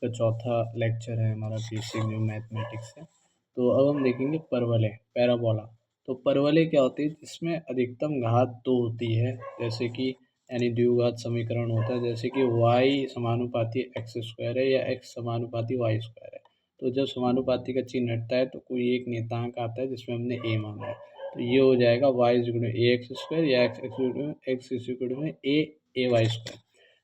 का चौथा लेक्चर है हमारा बेसिक न्यू मैथमेटिक्स है। तो अब हम देखेंगे परवलय पैराबोला। तो परवलय क्या होती है, जिसमें अधिकतम घात दो होती है, जैसे कि यानी द्विघात समीकरण होता है, जैसे कि y समानुपाती एक्स स्क्वायर है या x समानुपाती वाई स्क्वायर है। तो जब समानुपाती का चिन्ह हटता है तो कोई एक नियतांक आता है जिसमें हमने a माना है, तो ये हो जाएगा y equal to a x square या x equal to a y square.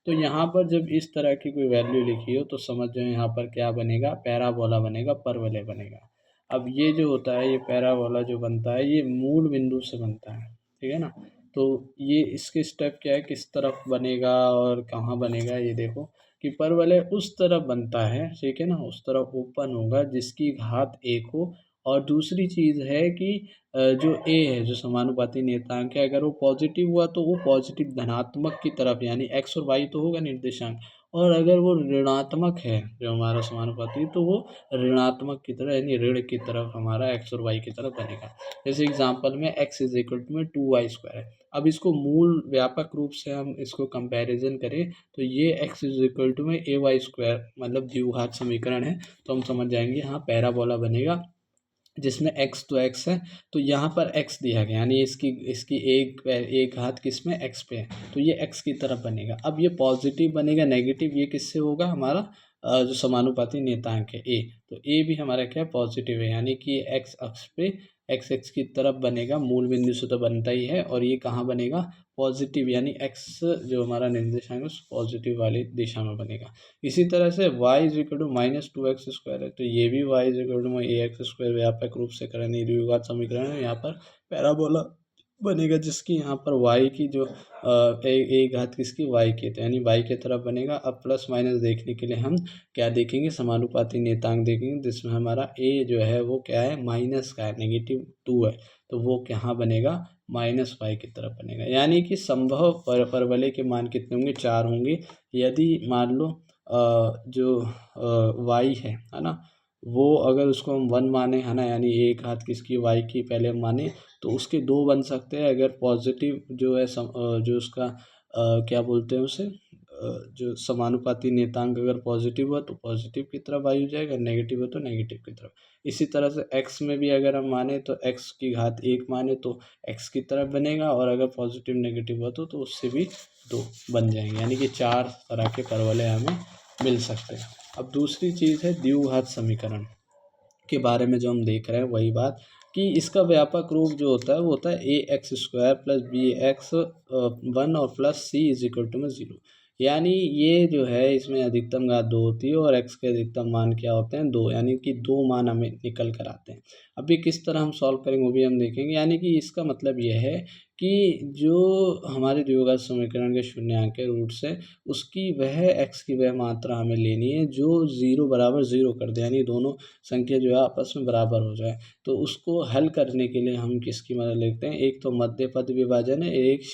तो यहाँ पर जब इस तरह की कोई वैल्यू लिखी हो तो समझ जाओ यहाँ पर क्या बनेगा, पैराबोला बनेगा, परवलय बनेगा। अब ये जो होता है, ये पैराबोला जो बनता है ये मूल बिंदु से बनता है, ठीक है ना। तो ये इसके स्टेप क्या है, किस तरफ बनेगा और कहाँ बनेगा, ये देखो कि परवलय उस तरफ बनता है, ठीक है ना, उस तरफ ओपन होगा जिसकी घात एक हो। और दूसरी चीज़ है कि जो ए है, जो समानुपाती नियतांक है, अगर वो पॉजिटिव हुआ तो वो पॉजिटिव धनात्मक की तरफ, यानी एक्स और वाई तो होगा निर्देशांक, और अगर वो ऋणात्मक है जो हमारा समानुपाती, तो वो ऋणात्मक की तरफ यानी ऋण की तरफ हमारा एक्स और वाई की तरफ बनेगा। जैसे एग्जांपल में x इज इक्वल टू में 2y² है। अब इसको मूल व्यापक रूप से हम इसको कंपैरिजन करें तो ये x इज इक्वल टू में ay² मतलब द्विघात समीकरण है, तो हम समझ जाएंगे हाँ पैराबोला बनेगा, जिसमें x तो x है, तो यहाँ पर x दिया गया, यानी इसकी इसकी एक घात किस में x पे है, तो ये x की तरफ बनेगा। अब ये पॉजिटिव बनेगा नेगेटिव, ये किससे होगा, हमारा जो समानुपाती नियतांक है a, तो a भी हमारा क्या है, पॉजिटिव है, यानी कि x अक्ष पे x की तरफ बनेगा, मूल बिंदु से तो बनता ही है, और ये कहाँ बनेगा, पॉजिटिव, यानी x जो हमारा निर्देशांक है पॉजिटिव वाली दिशा में बनेगा। इसी तरह से y is equal to -2x² है, तो ये भी y is equal to ax² व्यापक रूप से करेंगे द्विघात समीकरण है, यहाँ पर पैराबोला बनेगा, जिसकी यहाँ पर y की जो एक घात किसकी, y की, तो यानी y की तरफ बनेगा। अब प्लस माइनस देखने के लिए हम क्या देखेंगे, समानुपाती नियतांक देखेंगे, जिसमें हमारा a जो है वो क्या है, माइनस का है, -2 है, तो वो क्या बनेगा, -y की तरफ बनेगा। यानी कि संभव परवलय के मान कितने होंगे, 4 होंगे। यदि मान लो जो y है ना, वो अगर उसको हम 1 माने, है ना, यानी एक घात किसकी, y की पहले हम माने, तो उसके 2 बन सकते हैं। अगर पॉजिटिव जो है जो उसका क्या बोलते हैं उसे, जो समानुपाती नियतांक अगर पॉजिटिव हुआ तो पॉजिटिव की तरफ y हो जाएगा, नेगेटिव हो तो नेगेटिव की तरफ। इसी तरह से x में भी अगर हम माने तो x की घात 1 माने तो x की तरफ बनेगा, और अगर पॉजिटिव नेगेटिव हुआ तो उससे भी 2 बन जाएंगे, यानी कि 4 तरह के परवलय हमें मिल सकते हैं। अब दूसरी चीज़ है द्विघात समीकरण के बारे में जो हम देख रहे हैं, वही बात कि इसका व्यापक रूप जो होता है वो होता है ax² प्लस bx 1 और plus c is equal to में 0। यानी ये जो है इसमें अधिकतम घात 2 होती है और x के अधिकतम मान क्या होते हैं, 2, यानी कि 2 मान हमें निकल कर आते हैं। अभी किस तरह हम सॉल्व करेंगे वो भी हम देखेंगे। यानी कि इसका मतलब ये है कि जो हमारे द्विघात समीकरण के शून्यांक के रूट्स है, उसकी वह x की वह मात्रा हमें लेनी है जो 0 बराबर 0 कर दे, यानी दोनों संख्या जो है आपस में बराबर हो जाए। तो उसको हल करने के लिए हम किसकी मदद लेते हैं, एक तो मध्य पद विभाजन है, एक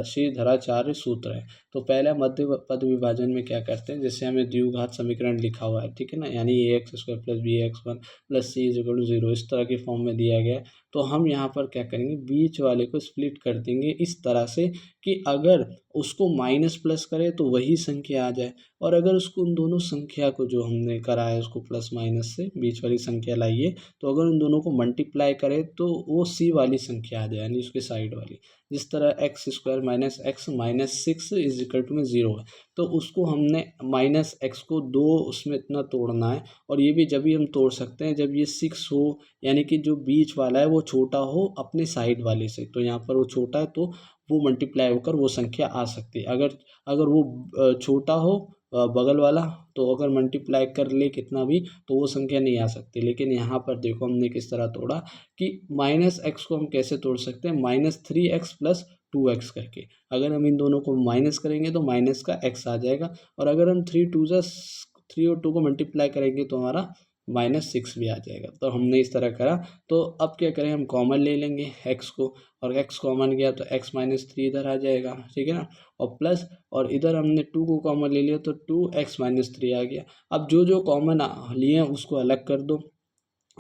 श्रीधराचार्य सूत्र है। तो पहले मध्य पद विभाजन में क्या करते हैं, जैसे हमें द्विघात समीकरण लिखा हुआ है, ठीक है ना, यानी ax² plus bx1 plus c is equal to 0 इस तरह के फॉर्म में दिया गया है। तो हम यहाँ पर क्या करेंगे, बीच वाले को स्प्लिट कर देंगे इस तरह से कि अगर उसको माइनस प्लस करें तो वही संख्या आ जाए, और अगर उसको उन दोनों संख्या को जो हमने करा है उसको प्लस माइनस से बीच वाली संख्या लाइए, तो अगर उन दोनों को मल्टीप्लाई करें तो वो सी वाली संख्या आ जाए, यानी उसके साइड वाली। जिस तरह x² minus x minus 6 is equal to में 0 है, तो उसको हमने माइनस एक्स को 2 उसमें इतना तोड़ना है, और ये भी जब भी हम तोड़ सकते हैं जब ये 6 हो, यानी कि जो बीच वाला है वो छोटा हो अपने साइड वाले से। तो यहाँ पर वो छोटा है तो वो मल्टीप्लाई होकर वो संख्या आ सकती है। अगर अगर वो छोटा हो बगल वाला, तो अगर मल्टीप्लाई कर ले कितना भी तो वो संख्या नहीं आ सकती। लेकिन यहाँ पर देखो हमने किस तरह तोड़ा कि माइनस एक्स को हम कैसे तोड़ सकते हैं, -3x प्लस 2x करके। अगर हम इन दोनों को माइनस करेंगे तो माइनस का x आ जाएगा, और अगर हम 3 और 2 को मल्टीप्लाई करेंगे तो हमारा -6 भी आ जाएगा। तो हमने इस तरह करा। तो अब क्या करें, हम कॉमन ले लेंगे x को, और x कॉमन गया तो x -3 इधर आ जाएगा, ठीक है ना, और प्लस, और इधर हमने 2 को कॉमन ले लिया तो 2x -3 आ गया। अब जो जो कॉमन लिए हैं उसको अलग कर दो,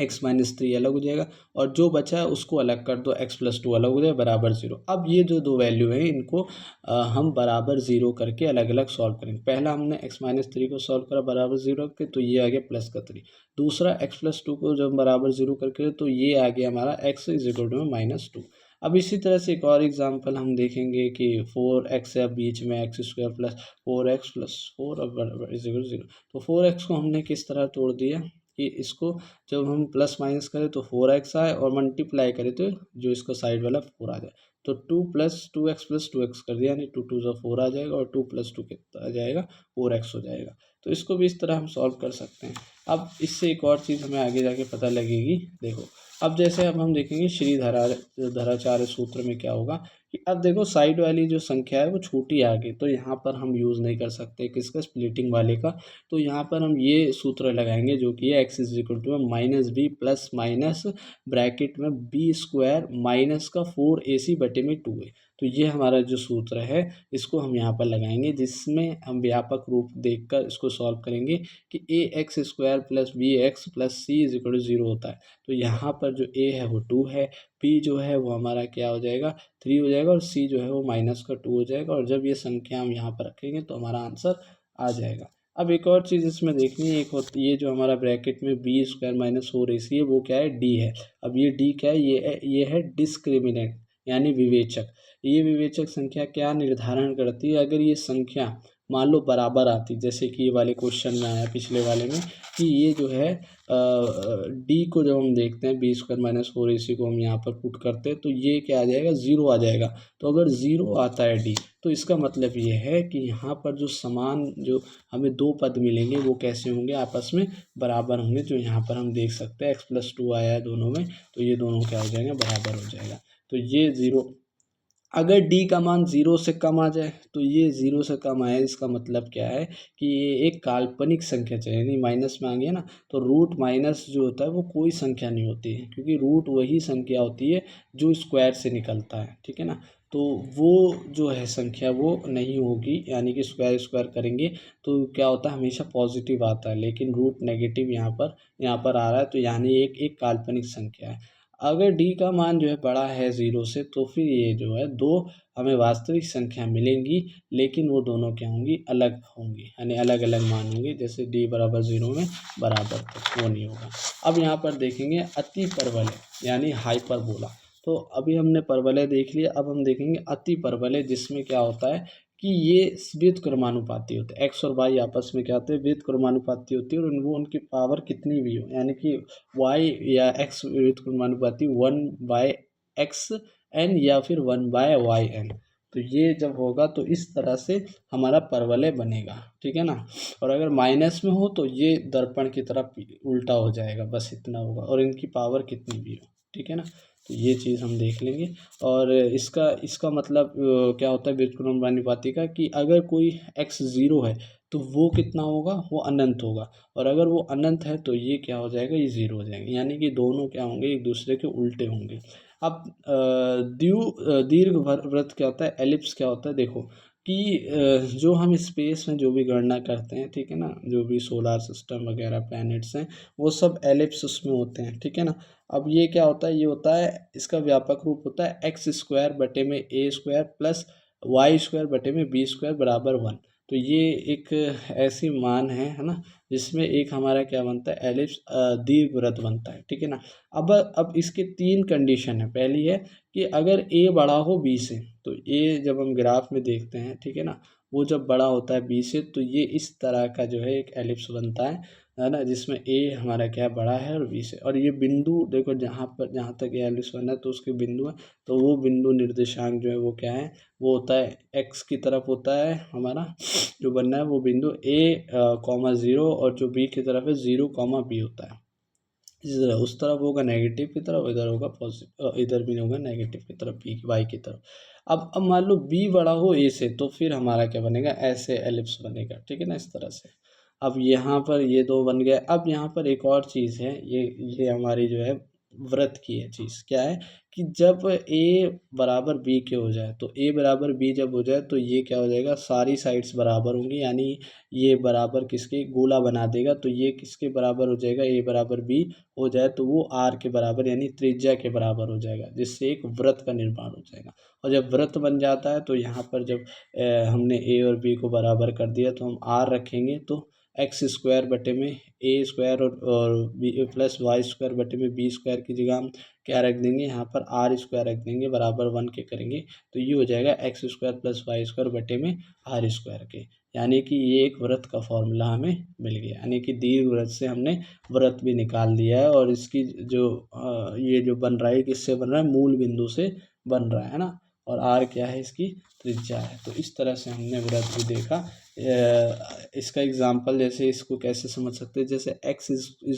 x-3 अलग हो जाएगा और जो बचा है उसको अलग कर दो, x+2 अलग हो जाएगा बराबर 0। अब ये जो दो वैल्यू हैं इनको हम बराबर 0 करके अलग अलग सॉल्व करेंगे। पहला हमने x-3 को सॉल्व करा बराबर 0 के, तो ये आ गया प्लस का 3। दूसरा x+2 को जब बराबर 0 करके तो ये आ गया हमारा x = -2। अब इसी तरह से एक और एग्जांपल हम देखेंगे कि 4x है, बीच में x² + 4x + 4 अब बराबर = 0। तो 4x को हमने किस तरह तोड़ दिया कि इसको जब हम प्लस माइनस करें तो 4x आए और मल्टीप्लाई करें तो जो इसका साइड वाला 4 आ जाए। तो 2 + 2x + 2x कर दिया, यानी 2 2 ज़ा 4 आ जाएगा और 2 + 2 कितना आ जाएगा 4x हो जाएगा। तो इसको भी इस तरह हम सॉल्व कर सकते हैं। अब इससे एक और चीज़ हमें आगे जाके पता लगेगी। देखो अब जैसे अब हम देखेंगे धराचार्य सूत्र में क्या होगा कि अब देखो साइड वाली जो संख्या है वो छोटी आ गई, तो यहाँ पर हम यूज़ नहीं कर सकते किसका, स्प्लिटिंग वाले का। तो यहाँ पर हम ये सूत्र लगाएंगे जो कि है x = -b plus minus bracket में b² माइनस का 4ac/2a। तो ये हमारा जो सूत्र है इसको हम यहाँ पर लगाएंगे, जिसमें हम व्यापक रूप देखकर इसको सॉल्व करेंगे कि ax² + bx + c = 0 होता है। तो यहाँ पर जो a है वो 2 है, b जो है वो हमारा क्या हो जाएगा 3 हो जाएगा और c जो है वो -2 हो जाएगा। और जब ये संख्या हम यहाँ पर रखेंगे तो हमारा आंसर आ जाएगा। अब एक और चीज़ इसमें देखनी है, एक होती है जो हमारा ब्रैकेट में b² - 4ac है वो क्या है d है। अब ये d क्या है, ये है डिस्क्रिमिनेंट यानी विवेचक। ये विवेचक संख्या क्या निर्धारण करती है, अगर ये संख्या मान लो बराबर आती, जैसे कि ये वाले क्वेश्चन में आया पिछले वाले में कि ये जो है डी को जब हम देखते हैं b² - 4ac को हम यहाँ पर पुट करते हैं तो ये क्या आ जाएगा 0 आ जाएगा। तो अगर 0 आता है डी तो इसका मतलब ये है कि यहाँ पर जो समान जो हमें दो पद मिलेंगे वो कैसे होंगे, आपस में बराबर होंगे। जो यहाँ पर हम देख सकते हैं x+2 आया है दोनों में, तो ये दोनों क्या हो जाएंगे बराबर हो जाएगा। तो ये 0, अगर d का मान 0 से कम आ जाए तो ये 0 से कम आए, इसका मतलब क्या है कि ये एक काल्पनिक संख्या चाहिए, यानी माइनस में आ गया ना। तो रूट माइनस जो होता है वो कोई संख्या नहीं होती है, क्योंकि रूट वही संख्या होती है जो स्क्वायर से निकलता है, ठीक है ना। तो वो जो है संख्या वो नहीं होगी, यानी कि स्क्वायर स्क्वायर करेंगे तो क्या होता है हमेशा पॉजिटिव आता है, लेकिन रूट नेगेटिव यहाँ पर आ रहा है, तो यानी एक काल्पनिक संख्या है। अगर d का मान जो है बड़ा है 0 से तो फिर ये जो है दो हमें वास्तविक संख्या मिलेंगी, लेकिन वो दोनों क्या होंगी अलग होंगी, यानी अलग अलग मान होंगे। जैसे d = 0 में बराबर तो वो नहीं होगा। अब यहाँ पर देखेंगे अति परवलय यानी हाइपरबोला। तो अभी हमने परवलय देख लिया, अब हम देखेंगे अति परवलय, जिसमें क्या होता है कि ये व्युत्क्रमानुपाती होते हैं। एक्स और वाई आपस में क्या होते हैं व्युत्क्रमानुपाती होती है, और वो उनकी पावर कितनी भी हो, यानी कि y या x व्युत्क्रमानुपाती 1/xn या फिर 1/yn। तो ये जब होगा तो इस तरह से हमारा परवलय बनेगा, ठीक है ना। और अगर माइनस में हो तो ये दर्पण की तरफ उल्टा हो जाएगा, बस इतना होगा, और इनकी पावर कितनी भी हो, ठीक है ना। तो ये चीज़ हम देख लेंगे। और इसका मतलब क्या होता है व्युत्क्रमानुपाती का, कि अगर कोई x 0 है तो वो कितना होगा, वो अनंत होगा, और अगर वो अनंत है तो ये क्या हो जाएगा, ये 0 हो जाएगा, यानी कि दोनों क्या होंगे एक दूसरे के उल्टे होंगे। अब दीर्घ वृत्त क्या होता है, एलिप्स क्या होता है, देखो कि जो हम स्पेस में जो भी गणना करते हैं, ठीक है ना, जो भी सोलार सिस्टम वगैरह प्लैनेट्स हैं वो सब एलिप्स उसमें होते हैं, ठीक है ना। अब ये क्या होता है, ये होता है इसका व्यापक रूप होता है x²/a² प्लस y²/b² बराबर 1। तो ये एक ऐसी मान है ना, जिसमें एक हमारा क्या बनता है एलिप्स दीर्घवृत्त बनता है, ठीक है ना। अब इसके तीन कंडीशन है। पहली है कि अगर a बड़ा हो b से, तो a जब हम ग्राफ में देखते हैं, ठीक है ना, वो जब बड़ा होता है b से तो ये इस तरह का जो है एक एलिप्स बनता है ना, जिसमें a हमारा क्या बड़ा है और b से, और ये बिंदु देखो जहाँ तक ये एलिप्स बना है तो उसके बिंदु है, तो वो बिंदु निर्देशांक जो है वो क्या है, वो होता है x की तरफ होता है हमारा जो बनना है वो बिंदु a, 0, और जो b की तरफ है 0, b होता है। इसी तरह उस तरफ होगा नेगेटिव की तरफ, इधर होगा पॉजिटिव, इधर भी होगा नेगेटिव की तरफ बी वाई की तरफ। अब मान लो बी बड़ा हो ए से, तो फिर हमारा क्या बनेगा, ऐसे एलिप्स बनेगा, ठीक है ना, इस तरह से। अब यहाँ पर ये दो बन गए। अब यहाँ पर एक और चीज़ है, ये हमारी जो है वृत्त की है चीज़ क्या है कि जब ए बराबर बी के हो जाए, तो ए बराबर बी जब हो जाए तो ये क्या हो जाएगा, सारी साइड्स बराबर होंगी, यानी ये बराबर किसके गोला बना देगा, तो ये किसके बराबर हो जाएगा, ए बराबर बी हो जाए तो वो आर के बराबर यानी त्रिज्या के बराबर हो जाएगा, जिससे एक वृत्त का निर्माण हो जाएगा। और जब वृत्त बन जाता है तो यहाँ पर जब हमने ए और बी को बराबर कर दिया तो हम आर रखेंगे, तो एक्स स्क्वायर बटे में ए स्क्वायर और बी प्लस वाई स्क्वायर बटे में बी स्क्वायर की जगह हम क्या रख देंगे, यहाँ पर आर स्क्वायर रख देंगे, बराबर 1 के करेंगे, तो ये हो जाएगा x square plus y square बटे में आर स्क्वायर के। यानी कि ये एक वृत्त का फॉर्मूला हमें मिल गया, यानी कि दीर्घवृत्त से हमने वृत्त भी निकाल दिया है। और इसकी जो ये जो बन रहा है किससे बन रहा है, मूल बिंदु से बन रहा है ना, और आर क्या है, इसकी त्रिज्या है। तो इस तरह से हमने वृत्त भी देखा। इसका एग्जाम्पल जैसे इसको कैसे समझ सकते हैं, जैसे x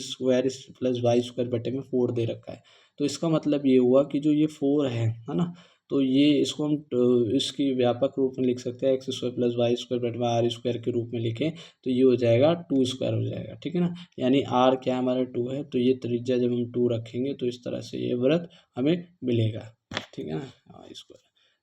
square plus y square बटे में 4 दे रखा है, तो इसका मतलब ये हुआ कि जो ये 4 है ना, तो ये इसको हम इसकी व्यापक रूप में लिख सकते हैं, x square plus y square बटे में आर स्क्वायर के रूप में लिखें तो ये हो जाएगा 2 स्क्वायर हो जाएगा, ठीक है ना। यानी आर क्या हमारा 2 है, तो ये त्रिज्या जब हम 2 रखेंगे तो इस तरह से ये वृत्त हमें मिलेगा, ठीक है ना। हाँ, इसको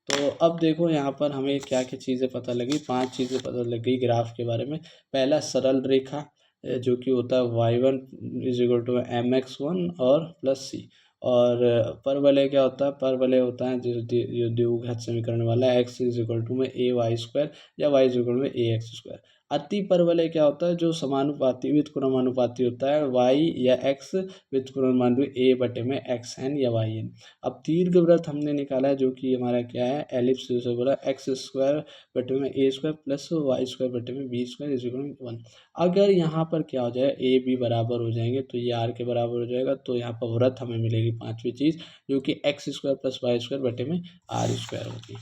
तो अब देखो यहाँ पर हमें क्या क्या चीज़ें पता लगी, 5 चीज़ें पता लग गई ग्राफ के बारे में। पहला सरल रेखा जो कि होता है y1 is equal to mx1 और प्लस सी। और परवलय क्या होता है, परवलय होता है जो द्विघात समीकरण वाला है, x इज इक्वल टू में ए वाई स्क्वायर या y इज इक्वल में ए एक्स स्क्वायर। अति परवलय क्या होता है, जो समानुपाती व्युत्क्रमानुपाती होता है, y या x व्युत्क्रमानुपाती ए बटे में एक्स एन या वाई एन। अब दीर्घवृत्त हमने निकाला है जो कि हमारा क्या है, एलिप्स जैसे बोला, एक्स स्क्वायर बटे में a square plus y square बटे में b square is equal to 1। अगर यहाँ पर क्या हो जाए, ए बी बराबर हो जाएंगे तो ये आर के बराबर हो जाएगा, तो यहाँ पर वृत्त हमें मिलेगी पांचवी चीज़, जो कि x square plus y square बटे में आर स्क्वायर होगी।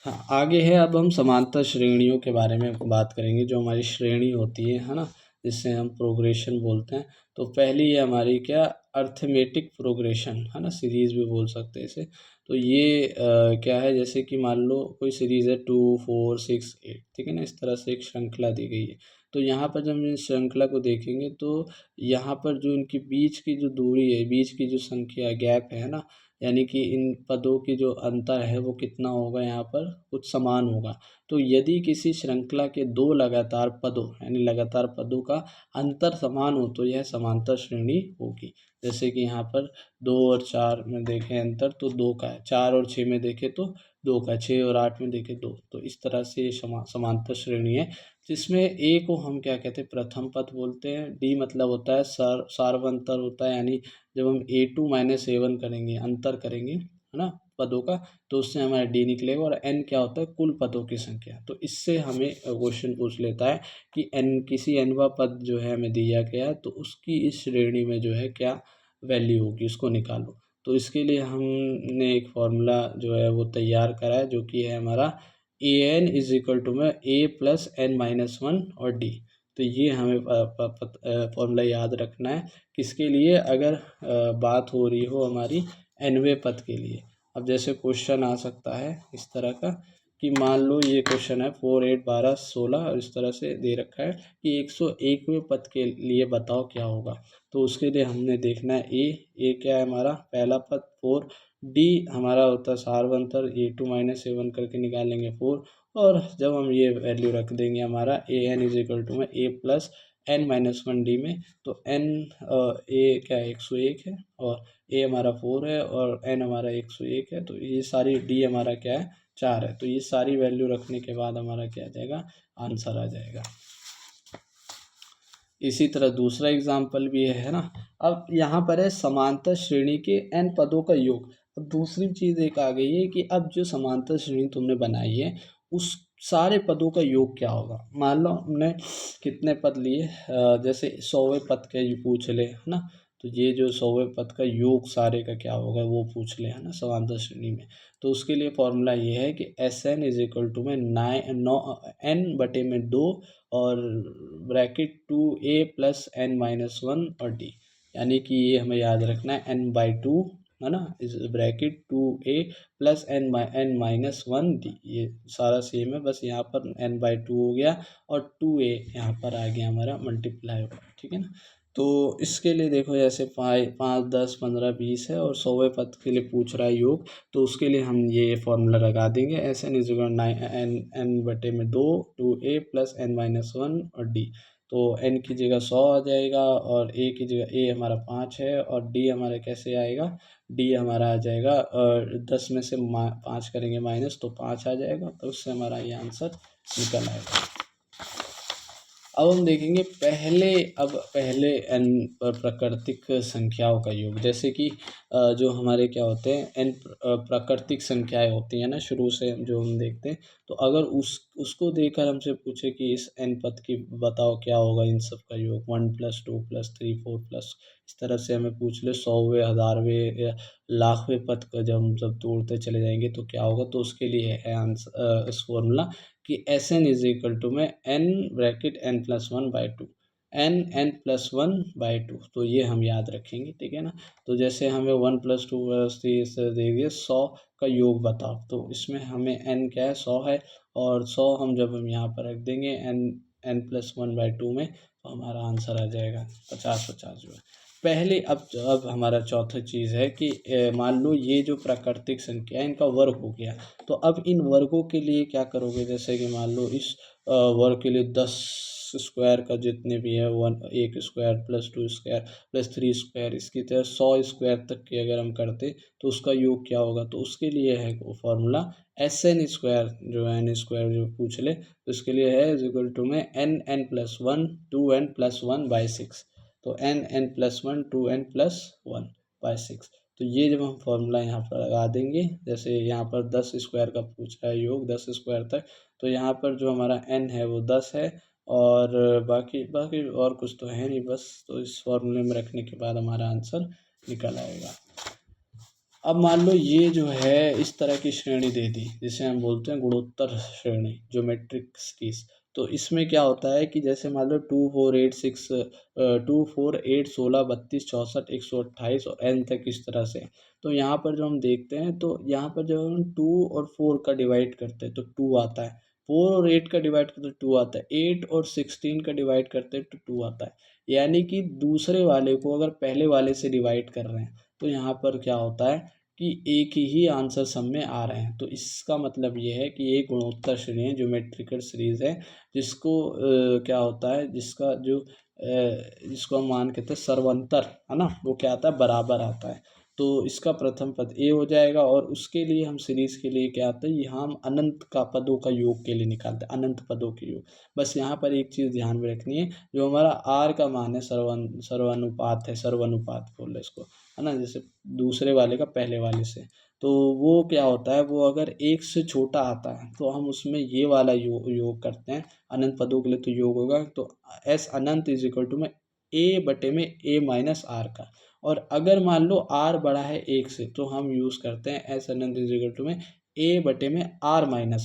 हाँ, आगे है, अब हम समांतर श्रेणियों के बारे में बात करेंगे, जो हमारी श्रेणी होती है ना, जिससे हम प्रोग्रेशन बोलते हैं। तो पहली है हमारी क्या, अर्थमेटिक प्रोग्रेशन है ना, सीरीज भी बोल सकते हैं इसे। तो ये क्या है, जैसे कि मान लो कोई सीरीज है 2 4 6 8, ठीक है ना, इस तरह से एक श्रृंखला दी गई है। तो यहाँ पर जब हम इस श्रृंखला को देखेंगे तो यहाँ पर जो इनके बीच की जो दूरी है, बीच की जो संख्या गैप है ना, यानी कि इन पदों की जो अंतर है वो कितना होगा, यहाँ पर कुछ समान होगा। तो यदि किसी श्रृंखला के दो लगातार पदों यानी लगातार पदों का अंतर समान हो तो यह समांतर श्रेणी होगी। जैसे कि यहाँ पर 2 और 4 में देखें अंतर तो 2 का है, 4 और 6 में देखें तो 2 का, 6 और 8 में देखें 2, तो इस तरह से ये समांतर श्रेणी है। जिसमें ए को हम क्या कहते हैं, प्रथम पद बोलते हैं। डी मतलब होता है सार्वंतर होता है, यानी जब हम A2 माइनस A1 करेंगे, अंतर करेंगे है ना पदों का, तो उससे हमारा डी निकलेगा। और एन क्या होता है, कुल पदों की संख्या। तो इससे हमें क्वेश्चन पूछ लेता है कि एन किसी एनवा पद जो है हमें दिया गया है, तो उसकी इस श्रेणी में जो है क्या वैल्यू होगी, उसको निकालो। तो इसके लिए हमने एक फॉर्मूला जो है वो तैयार करा है, जो कि है हमारा a n is equal to में a plus n minus one और डी। तो ये हमें फॉर्मूला याद रखना है, किसके लिए, अगर बात हो रही हो हमारी एनवे पद के लिए। अब जैसे क्वेश्चन आ सकता है इस तरह का कि मान लो ये क्वेश्चन है 4 8 12 16 और इस तरह से दे रखा है कि 101वें पद के लिए बताओ क्या होगा। तो उसके लिए हमने देखना है ए क्या है हमारा पहला पद 4, डी हमारा होता है सार्वंतर A2 माइनस A1 करके निकालेंगे 4। और जब हम ये वैल्यू रख देंगे हमारा a n is equal to में a plus n minus one d में, तो एन ए क्या है 101 है, और ए हमारा 4 है, और एन हमारा 101 है, तो ये सारी डी हमारा क्या है 4 है। तो ये सारी वैल्यू रखने के बाद हमारा क्या आ जाएगा, आंसर आ जाएगा। इसी तरह दूसरा एग्जाम्पल भी है ना। अब यहाँ पर है समांतर श्रेणी के n पदों का योग। अब दूसरी चीज़ एक आ गई है कि अब जो समांतर श्रेणी तुमने बनाई है उस सारे पदों का योग क्या होगा। मान लो हमने कितने पद लिए, जैसे 100वें पद का ये पूछ ले है ना, तो ये जो 100वें पद का योग सारे का क्या होगा वो पूछ ले है ना समांतर श्रेणी में। तो उसके लिए फॉर्मूला ये है कि S n is equal to में एन बटे में 2 और bracket 2a plus n minus one और डी। यानी कि ये हमें याद रखना है n/2 है ना, इस bracket 2a plus n minus one d. ये सारा सेम है, बस यहाँ पर n/2 हो गया और 2a यहाँ पर आ गया हमारा मल्टीप्लाई होगा, ठीक है ना। तो इसके लिए देखो जैसे 5, 10, 15, 20 है और 100वें पद के लिए पूछ रहा है योग, तो उसके लिए हम ये फॉर्मूला लगा देंगे। S n is equal n n बटे में 2 2a प्लस एन माइनस 1 और डी। तो एन की जगह 100 आ जाएगा और ए की जगह ए हमारा 5 है और डी हमारा कैसे आएगा, डी हमारा आ जाएगा 10 में से 5 करेंगे माइनस तो 5 आ जाएगा, तो उससे हमारा ये आंसर निकल आएगा। अब हम देखेंगे पहले n प्राकृतिक संख्याओं का योग, जैसे कि जो हमारे क्या होते हैं n प्राकृतिक संख्याएं होती हैं ना शुरू से जो हम देखते हैं, तो अगर उसको देखकर हमसे पूछे कि इस n पद की बताओ क्या होगा इन सब का योग, 1 + 2 + 3 4 प्लस, इस तरह से हमें पूछ ले 100वें 1000वें या लाखवें पद का जब हम जब तोड़ते चले जाएंगे तो क्या होगा, तो उसके लिए है आंसर इस फॉर्मूला कि S n is equal to में n bracket n plus 1/2 n+1/2, तो ये हम याद रखेंगे, ठीक है ना। तो जैसे हमें 1 + 2 + 3 से दे दिए 100 का योग बताओ, तो इसमें हमें n क्या है 100 है, और 100 हम यहाँ पर रख देंगे n+1/2 में, तो हमारा आंसर आ जाएगा 50 जो है पहले। अब हमारा चौथा चीज़ है कि मान लो ये जो प्राकृतिक संख्या है इनका वर्ग हो गया, तो अब इन वर्गों के लिए क्या करोगे, जैसे कि मान लो इस वर्ग के लिए 10 स्क्वायर का जितने भी है 1 square plus 2 square plus 3 square, इसकी तरह 100 स्क्वायर तक की अगर हम करते तो उसका योग क्या होगा, तो उसके लिए है वो फॉर्मूला एस एन स्क्वायर, जो एन स्क्वायर जो पूछ ले तो उसके लिए है इज इक्वल टू में n+1 2n+1/6, तो n+1 2n+1/6। तो ये जब हम फॉर्मूला यहाँ पर लगा देंगे, जैसे यहाँ पर 10 स्क्वायर का पूछ रहा है योग 10 स्क्वायर तक, तो यहाँ पर जो हमारा n है वो 10 है, और बाकी बाकी और कुछ तो है नहीं बस, तो इस फॉर्मूले में रखने के बाद हमारा आंसर निकल आएगा। अब मान लो ये जो है इस तरह की श्रेणी दे दी जिसे हम बोलते हैं गुणोत्तर श्रेणी, ज्योमेट्रिक सीरीज। तो इसमें क्या होता है कि जैसे मान लो 2 4 8 6 2 4 8 16 32 64 128 और n तक इस तरह से। तो यहाँ पर जो हम देखते हैं तो यहाँ पर जब हम 2 और 4 का डिवाइड करते हैं तो 2 आता है, 4 और 8 का डिवाइड करते तो 2 आता है, 8 और 16 का डिवाइड करते हैं तो 2 आता है। यानी कि दूसरे वाले को अगर पहले वाले से डिवाइड कर रहे हैं तो यहाँ पर क्या होता है कि एक ही आंसर सब में आ रहे हैं। तो इसका मतलब ये है कि एक गुणोत्तर श्रेणी है, ज्योमेट्रिकल सीरीज है, जिसको क्या होता है, जिसको हम मान कहते हैं सर्वंतर, है ना, वो क्या आता है बराबर आता है। तो इसका प्रथम पद ए हो जाएगा, और उसके लिए हम सीरीज के लिए क्या आता है, यहाँ हम अनंत का पदों का योग के लिए निकालते हैं, अनंत पदों के योग। बस यहाँ पर एक चीज़ ध्यान में रखनी है, जो हमारा आर का मान है सर्वानुपात है, सर्वानुपात बोल रहे इसको, है ना, जैसे दूसरे वाले का पहले वाले से। तो वो क्या होता है, वो अगर एक से छोटा आता है तो हम उसमें ये वाला योग करते हैं, अनंत पदों के लिए तो योग होगा, तो एस अनंत इज इक्वल टू में ए बटे में ए माइनस आर का। और अगर मान लो आर बड़ा है एक से तो हम यूज़ करते हैं एस अनंत इज इक्वल टू में ए बटे में r-1।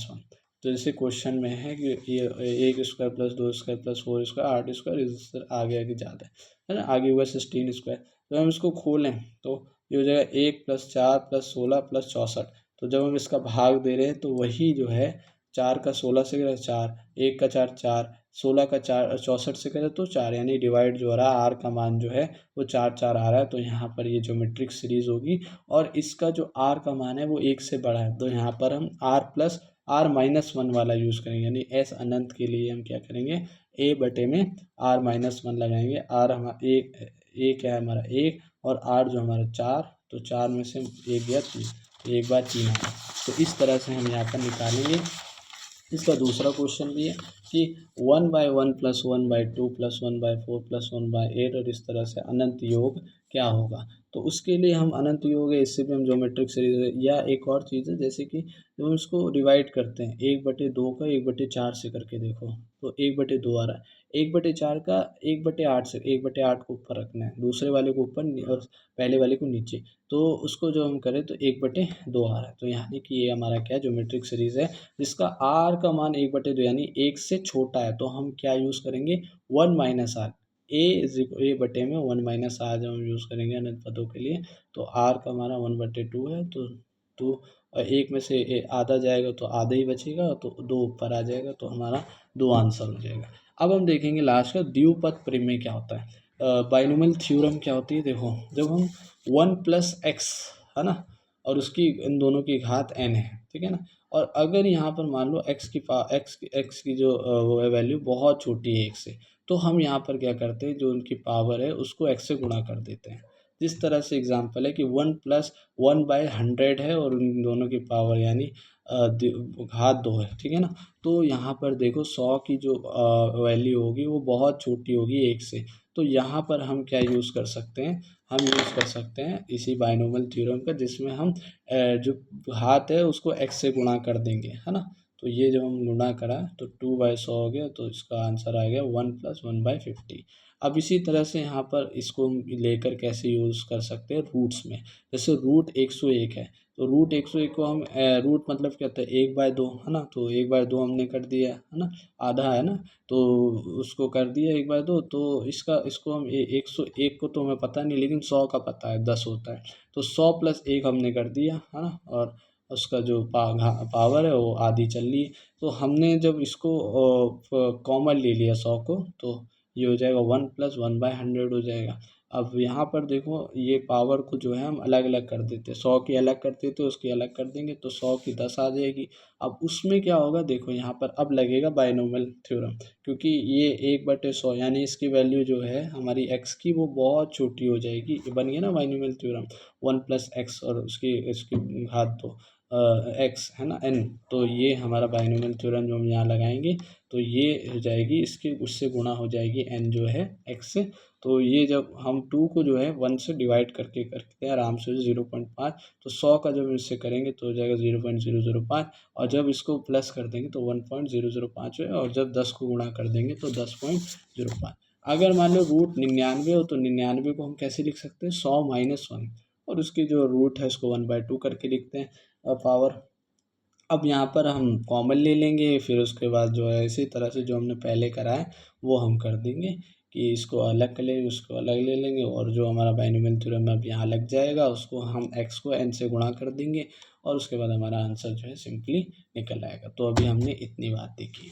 तो जैसे क्वेश्चन में है कि ये 1 square plus 2 square plus 4 square 8 square, इस तरह आगे आगे ज़्यादा है ना, आगे हुआ 16 स्क्वायर। तो हम इसको खोलें तो ये हो जाएगा 1 + 4 + 16 + 64। तो जब हम इसका भाग दे रहे हैं तो वही जो है 4 का 16 से करें 4, 1 का 4 4, 16 का 4 64 से करें तो 4, यानी डिवाइड जो हो रहा है आर का मान जो है वो 4 4 आ रहा है। तो यहाँ पर ये ज्योमेट्रिक सीरीज होगी, और इसका जो आर का मान है वो 1 से बड़ा है, तो यहाँ पर हम r+r-1 वाला यूज़ करेंगे, यानी एस अनंत के लिए हम क्या करेंगे, ए बटे में r-1 लगाएंगे। आर हमारा एक क्या है हमारा 1, और आर जो हमारा 4, तो 4 में से 1 गया 3, तो 1 बार 3 आया। तो इस तरह से हम यहाँ पर निकालेंगे। इसका दूसरा क्वेश्चन भी है कि 1/1 + 1/2 + 1/4 + 1/8 और इस तरह से अनंत योग क्या होगा। तो उसके लिए हम अनंत योग है, इससे भी हम ज्योमेट्रिक सीरीज, या एक और चीज़ है जैसे कि जब हम इसको डिवाइड करते हैं 1/2 का 1/4 से करके देखो, तो 1/2 आ रहा है, 1/4 का 1/8 से 1/8 को ऊपर रखना है, दूसरे वाले को ऊपर और पहले वाले को नीचे, तो उसको जो हम करें तो 1/2 आ रहा है। तो यानी कि ये हमारा क्या ज्योमेट्रिक सीरीज है जिसका r का मान 1/2 यानी 1 से छोटा है, तो हम क्या यूज़ करेंगे 1 - r, ए बटे में 1 - r जब हम यूज़ करेंगे अनंत पदों के लिए, तो r का हमारा 1/2 है, तो 2 और 1 में से आधा जाएगा तो आधा ही बचेगा, तो 2 ऊपर आ जाएगा, तो हमारा 2 आंसर हो जाएगा। अब हम देखेंगे लास्ट का द्विपद प्रमेय क्या होता है। बाइनोमियल थ्योरम क्या होती है, देखो जब हम 1+x है ना, और उसकी इन दोनों की घात n है, ठीक है ना, और अगर यहाँ पर मान लो x की जो वो है वैल्यू बहुत छोटी है 1 से, तो हम यहाँ पर क्या करते हैं, जो उनकी पावर है उसको x से गुणा कर देते हैं। जिस तरह से एग्जांपल है कि 1+1/100 है और उन दोनों की पावर यानी घात 2 है, ठीक है ना। तो यहाँ पर देखो 100 की जो वैल्यू होगी वो बहुत छोटी होगी 1 से। तो यहाँ पर हम क्या यूज़ कर सकते हैं, हम यूज़ कर सकते हैं इसी बाइनोमियल थ्योरम का, जिसमें हम जो घात है उसको x से गुणा कर देंगे, है ना। तो ये जब हम गुणा करा तो 2/100 हो गया, तो इसका आंसर आ गया 1+1/50। अब इसी तरह से यहाँ पर इसको हम लेकर कैसे यूज़ कर सकते हैं रूट्स में। जैसे रूट 101 है, तो रूट 101 को हम रूट मतलब क्या होता है 1/2, है ना। तो 1/2 हमने कर दिया, है ना, आधा है ना, तो उसको कर दिया 1/2। तो इसको हम 101 को तो हमें पता नहीं, लेकिन 100 का पता है 10 होता है, तो 100+1 हमने कर दिया, है ना, और उसका जो पावर है वो आधी चल रही है। तो हमने जब इसको कॉमन ले लिया 100 को, तो ये हो जाएगा 1+1/100 हो जाएगा। अब यहाँ पर देखो ये पावर को जो है हम अलग अलग कर देते, 100 की अलग कर देते, उसकी अलग कर देंगे तो 100 की 10 आ जाएगी। अब उसमें क्या होगा, देखो यहाँ पर अब लगेगा बाइनोमियल थ्योरम, क्योंकि ये 1/100 यानी इसकी वैल्यू जो है हमारी x की वो बहुत छोटी हो जाएगी, ये बन गया ना बाइनोमियल थ्योरम। 1+x और उसकी इसकी घात तो x है ना n, तो ये हमारा बाइनोमियल थ्योरम जो हम यहाँ लगाएंगे तो ये हो जाएगी, इसके उससे गुणा हो जाएगी n जो है x से। तो ये जब हम 2 को जो है 1 से डिवाइड करके करते हैं आराम से 0.5, तो 100 का जब इससे करेंगे तो हो जाएगा 0.005, और जब इसको प्लस कर देंगे तो 1.005 है, और जब 10 को गुणा कर देंगे तो 10.05। अगर मान लो रूट 99 हो तो 99 को हम कैसे लिख सकते हैं, 100-1, और उसकी जो रूट है उसको 1/2 करके लिखते हैं पावर। अब यहाँ पर हम कॉमन ले लेंगे, फिर उसके बाद जो है इसी तरह से जो हमने पहले करा है वो हम कर देंगे, कि इसको अलग कर लेंगे, उसको अलग ले लेंगे, और जो हमारा बाइनोमियल थ्योरम अब यहाँ लग जाएगा उसको हम x को n से गुणा कर देंगे, और उसके बाद हमारा आंसर जो है सिंपली निकल आएगा। तो अभी हमने इतनी बात देखी।